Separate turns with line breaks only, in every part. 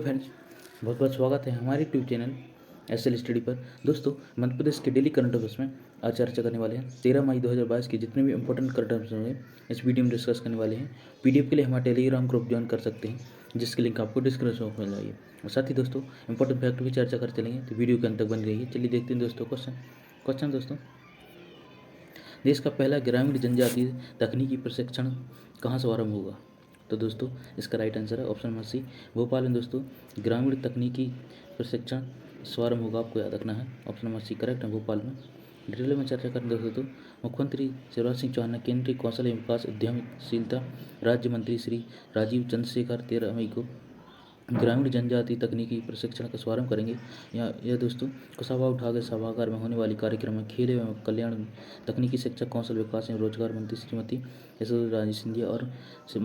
Friends, बहुत बहुत स्वागत है हमारे YouTube channel S L study पर। दोस्तों, मध्य प्रदेश के डेली करंट अफेयर्स में आज चर्चा करने वाले हैं 13 मई 2022 के जितने भी इंपॉर्टेंट करंट अफेयर्स होंगे इस वीडियो में डिस्कस करने वाले हैं। पीडीएफ के लिए हमारे टेलीग्राम ग्रुप ज्वाइन कर सकते हैं, जिसकी लिंक आपको डिस्क्रिप्शन में मिल जाएगी। और साथ ही दोस्तों, इंपॉर्टेंट फैक्ट भी चर्चा कर चलेंगे, तो वीडियो के अंत तक बन रही है। चलिए देखते हैं दोस्तों क्वेश्चन दोस्तों, देश का पहला ग्रामीण जनजातीय तकनीकी प्रशिक्षण कहाँ शुभारंभ होगा? तो दोस्तों, इसका राइट आंसर है ऑप्शन नंबर सी, भोपाल में दोस्तों ग्रामीण तकनीकी प्रशिक्षण शुभारंभ होगा, आपको याद रखना है। ऑप्शन नंबर सी करेक्ट है, भोपाल में। डिटेल में चर्चा करें दोस्तों तो मुख्यमंत्री शिवराज सिंह चौहान ने केंद्रीय कौशल एवं विकास उद्यमशीलता राज्य मंत्री श्री राजीव चंद्रशेखर 13 मई को ग्रामीण जनजातीय तकनीकी प्रशिक्षण का शुभारंभ करेंगे। यह दोस्तों कुशाभाऊ ठाकरे सभागार में होने वाली कार्यक्रम में खेल एवं कल्याण, तकनीकी शिक्षा, कौशल विकास एवं रोजगार मंत्री श्रीमती यशोधरा राजे सिंधिया और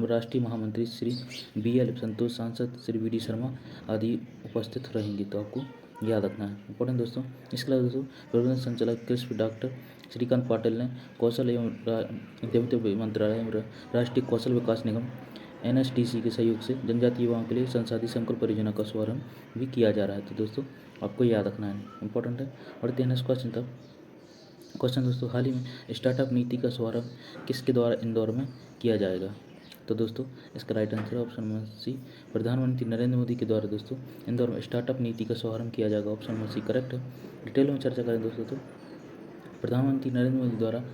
राष्ट्रीय महामंत्री श्री BL संतोष, सांसद श्री VD शर्मा आदि उपस्थित रहेंगे। तो आपको याद रखना है, इंपॉर्टेंट दोस्तों। इसके अलावा दोस्तों प्रबंधन संचालक कृषि डॉक्टर श्रीकांत पाटिल ने कौशल एवं उद्यमिता मंत्रालय एवं राष्ट्रीय कौशल विकास निगम NSTC के सहयोग से जनजातीय युवाओं के लिए संसाधित संकुल परियोजना का शुभारंभ भी किया जा रहा है। तो दोस्तों आपको याद रखना है, इंपॉर्टेंट है। और नेक्स्ट क्वेश्चन दोस्तों, हाल ही में स्टार्टअप नीति का शुभारंभ किसके द्वारा इंदौर में किया जाएगा? तो दोस्तों इसका राइट आंसर है ऑप्शन नंबर सी, प्रधानमंत्री नरेंद्र मोदी के द्वारा दोस्तों इंदौर में स्टार्टअप नीति का शुभारंभ किया जाएगा। ऑप्शन नंबर सी करेक्ट है। डिटेल में चर्चा करें दोस्तों तो प्रधानमंत्री नरेंद्र मोदी द्वारा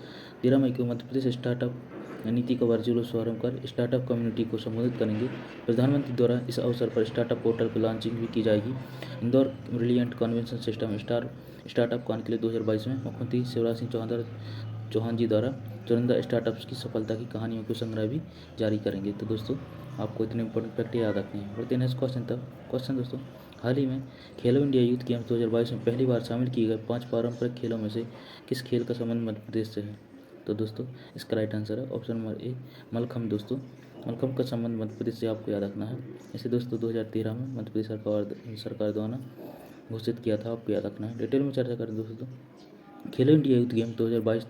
13 मई को मध्य प्रदेश स्टार्टअप नीति का वर्चुअल शुभारंभ कर स्टार्टअप कम्युनिटी को संबोधित करेंगे। प्रधानमंत्री द्वारा इस अवसर पर स्टार्टअप पोर्टल की लॉन्चिंग भी की जाएगी। Indore brilliant convention system startup con के लिए 2022 में मुख्यमंत्री शिवराज सिंह चौहान जी द्वारा चुनिंदा स्टार्टअप्स की सफलता की कहानियों को संग्रह भी जारी करेंगे। तो दोस्तों आपको इतने इंपॉर्टेंट फैक्ट याद रखने हैं। बढ़ते हैं नेक्स्ट क्वेश्चन दोस्तों, हाल ही में खेलो इंडिया यूथ गेम्स 2022 में पहली बार शामिल किए गए 5 पारंपरिक खेलों में से किस खेल का संबंध मध्य प्रदेश से है? तो दोस्तों इसका राइट आंसर है ऑप्शन नंबर ए, मलखम्ब। दोस्तों मलखम्ब का संबंध मध्य प्रदेश से आपको याद रखना है। इसे दोस्तों 2013 में मध्य प्रदेश सरकार द्वारा घोषित किया था, आपको याद रखना है। डिटेल में चर्चा करें दोस्तों तो खेलो इंडिया यूथ गेम 2022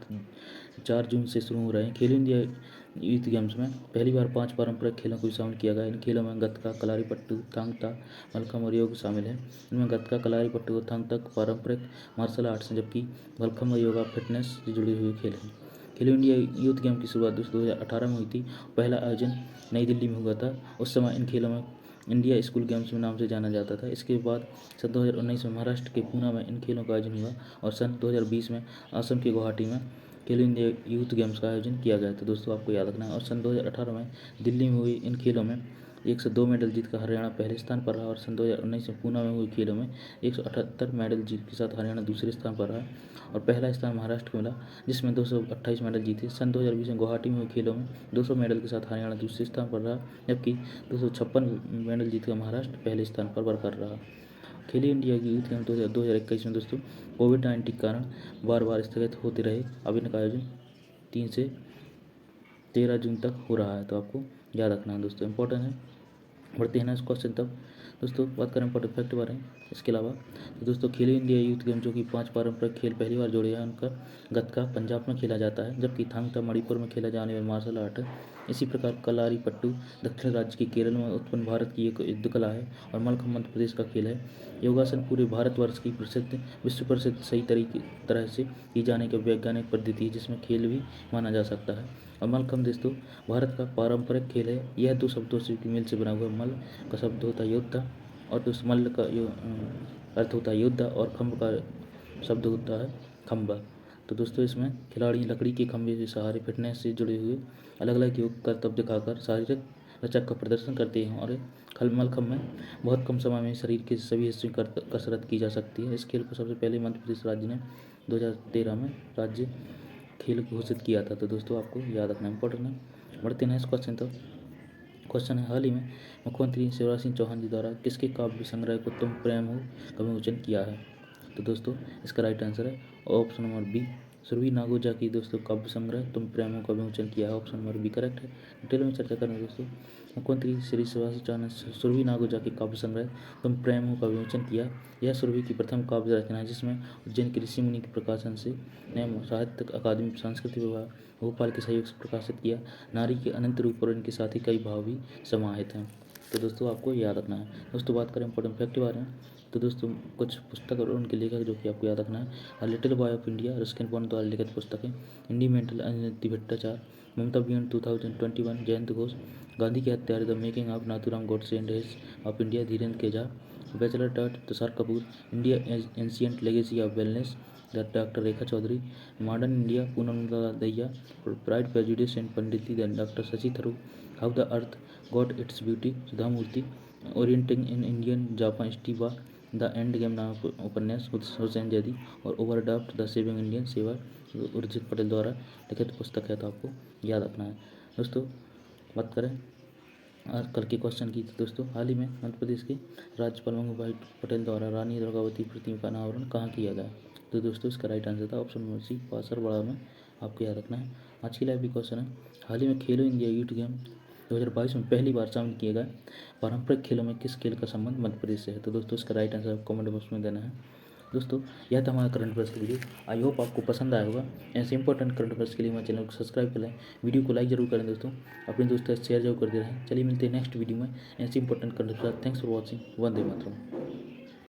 4 जून से शुरू हो रहे हैं। खेलो इंडिया यूथ गेम्स में पहली बार 5 पारंपरिक खेलों को भी शामिल किया गया। इन खेलों में गतका, कलारीपट्टू, थांग ता, मलखम्ब और योग शामिल है। इनमें गतका, कलारीपट्टू और थांग तक पारंपरिक मार्शल आर्ट्स हैं, जबकि मलखम्ब और योगा फिटनेस से जुड़े हुए खेल हैं। खेलो इंडिया यूथ गेम की शुरुआत 2018 में हुई थी। पहला आयोजन नई दिल्ली में हुआ था। उस समय इन खेलों में इंडिया स्कूल गेम्स के नाम से जाना जाता था। इसके बाद सन 2019 में महाराष्ट्र के पूना में इन खेलों का आयोजन हुआ और सन 2020 में असम के गुवाहाटी में खेलो इंडिया यूथ गेम्स का आयोजन किया गया था। दोस्तों आपको याद रखना है। और सन 2018 में दिल्ली में हुई इन खेलों में 102 मेडल जीतकर हरियाणा पहले स्थान पर रहा और सन 2019 में पूना में हुए खेलों में 178 मेडल जीत के साथ हरियाणा दूसरे स्थान पर रहा और पहला स्थान महाराष्ट्र को मिला, जिसमें 228 मेडल जीते। सन 2020 में गुवाहाटी में हुए खेलों में 200 मेडल के साथ हरियाणा दूसरे स्थान पर रहा, जबकि 256 मेडल जीतकर महाराष्ट्र पहले स्थान पर बरकरार रहा। खेलो इंडिया की यूथ गेम 2021 में दोस्तों कोविड-19 के कारण बार बार स्थगित होते रहे। अब इनका आयोजन 3 से 13 जून तक हो रहा है। तो आपको याद रखना है दोस्तों, इंपॉर्टेंट है। बढ़ते हैं नेक्स्ट क्वेश्चन तब दोस्तों, बात करें इंपॉर्टेंट फैक्ट बारे में। इसके अलावा तो दोस्तों खेलो इंडिया यूथ गेम जो कि 5 पारंपरिक खेल पहली बार जोड़े हैं, उनका गतका पंजाब में खेला जाता है, जबकि थांग ता मणिपुर में खेला जाने वाला मार्शल आर्ट है। इसी प्रकार कलारीपट्टू दक्षिण राज्य के केरल में उत्पन्न भारत की एक युद्ध कला है और मलखम्ब मध्य प्रदेश का खेल है। योगासन पूरे भारतवर्ष की विश्व प्रसिद्ध सही तरह से की जाने की वैज्ञानिक पद्धति है, जिसमें खेल भी माना जा सकता है। और मलखम्ब दोस्तों भारत का पारंपरिक खेल है। यह 2 शब्दों से मेल से बना हुआ। मल का शब्द होता है योद्धा और मल्ल का अर्थ होता है योद्धा और खम्ब का शब्द होता है खम्बा। तो दोस्तों इसमें खिलाड़ी लकड़ी के खंभे के सहारे फिटनेस से जुड़े हुए अलग अलग योग करतब दिखाकर शारीरिक लचक का प्रदर्शन करते हैं और मलखम्ब में बहुत कम समय में शरीर के सभी हिस्सों की कसरत की जा सकती है। इस खेल को सबसे पहले मध्य प्रदेश राज्य ने 2013 में राज्य खेल घोषित किया था। तो दोस्तों आपको याद रखना इंपॉर्टेंट है। बढ़ते हैं नेक्स्ट क्वेश्चन है, हाल ही में मुख्यमंत्री शिवराज सिंह चौहान जी द्वारा किसके काव्य संग्रह को तुम प्रेम हो का विमोचन किया है? तो दोस्तों इसका राइट आंसर है ऑप्शन नंबर बी, सुरभि नागोजा की दोस्तों काव्य संग्रह तुम प्रेम हो का विमोचन किया है। ऑप्शन नंबर बी करेक्ट है। डिटेल में चर्चा करें दोस्तों, मुख्यमंत्री श्री शिवराज सिंह चौहान ने सुरभि नागोजा के काव्य संग्रह तुम प्रेम हो का विमोचन किया। यह सुरभि की प्रथम काव्य रचना है, जिसमें उज्जैन के ऋषि मुनि के प्रकाशन से साहित्य अकादमी सांस्कृतिक विभाग भोपाल के सहयोग से प्रकाशित किया। नारी के अनंत रूप और इनके साथ ही कई भाव भी समाहित हैं। तो दोस्तों आपको याद रखना है। दोस्तों बात करें इंपॉर्टेंट फैक्ट के बारे में, तो दोस्तों कुछ पुस्तक और उनके लेखक जो कि आपको याद रखना है। A little boy of India Ruskin Bond द्वारा लिखित पुस्तक है। इंडी मेंटल अनियति भट्टाचार्य, ममता बियॉन्ड 2021, जयंत घोष, गांधी की हत्यारे the making of Nathuram Godse and his of India, Dhirendra Keja, bachelor dot Tushar Kapoor, India ancient legacy of wellness the doctor Rekha Chaudhary, modern India Poonamnanda Dahiya, pride prejudice and punditry the doctor Shashi Tharoor, how the earth got its beauty Sudha Murthy, orienting in Indian Japan स्टीवा, the end game नामक उपन्यास हुसैन जैदी, और overdraft the saving Indian सेवा उर्जित पटेल द्वारा लिखित पुस्तक है, तो आपको याद रखना है। दोस्तों बात करें और कल के क्वेश्चन की, तो दोस्तों हाल ही में मध्य प्रदेश के राज्यपाल वल्लभ भाई पटेल द्वारा रानी दुर्गावती प्रतिमा का अनावरण कहाँ किया गया? तो दोस्तों इसका राइट आंसर था ऑप्शन नंबर सी, पासर बड़ा में, आपको याद रखना है। आज की लाइव भी क्वेश्चन है, हाल ही में खेलो इंडिया यूथ गेम 2022 में पहली बार शामिल किए गए पारंपरिक खेलों में किस खेल का संबंध मध्य प्रदेश से है? तो दोस्तों इसका राइट आंसर कमेंट बॉक्स में देना है। दोस्तों यह था हमारा करंट अफेयर्स की वीडियो, आई होप आपको पसंद आया होगा। ऐसे इंपॉर्टेंट करंट अफेयर्स के लिए हमारे चैनल को सब्सक्राइब कर लें, वीडियो को लाइक जरूर करें दोस्तों, अपने दोस्तों से शेयर जरूर कर दे रहें। चलिए मिलते हैं नेक्स्ट वीडियो में ऐसे important current affair. Thanks for watching. Vande Mataram.